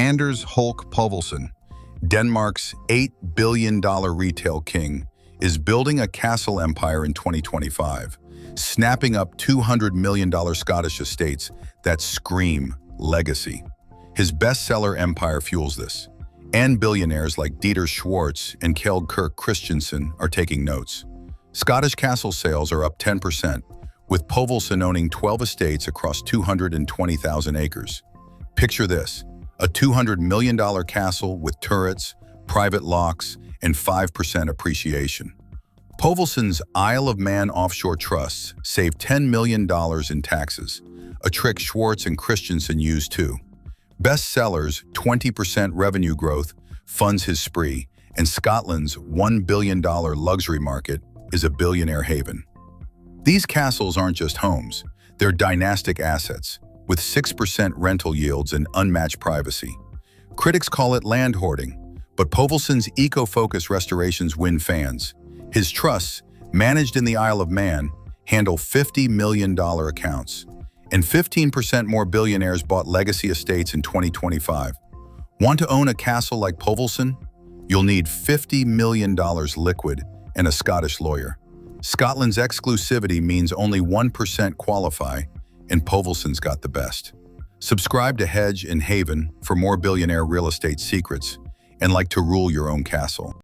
Anders Hulk Povlsen, Denmark's $8 billion retail king, is building a castle empire in 2025, snapping up $200 million Scottish estates that scream legacy. His bestseller empire fuels this, and billionaires like Dieter Schwartz and Kjeld Kirk Christensen are taking notes. Scottish castle sales are up 10%, with Povlsen owning 12 estates across 220,000 acres. Picture this, a $200 million castle with turrets, private locks, and 5% appreciation. Povlsen's Isle of Man offshore trusts save $10 million in taxes, a trick Schwartz and Christensen use too. Bestsellers' 20% revenue growth funds his spree, and Scotland's $1 billion luxury market is a billionaire haven. These castles aren't just homes, they're dynastic assets, with 6% rental yields and unmatched privacy. Critics call it land hoarding, but Povlsen's eco-focused restorations win fans. His trusts, managed in the Isle of Man, handle $50 million accounts, and 15% more billionaires bought legacy estates in 2025. Want to own a castle like Povlsen? You'll need $50 million liquid and a Scottish lawyer. Scotland's exclusivity means only 1% qualify, and Povlsen's got the best. Subscribe to Hedge and Haven for more billionaire real estate secrets and like to rule your own castle.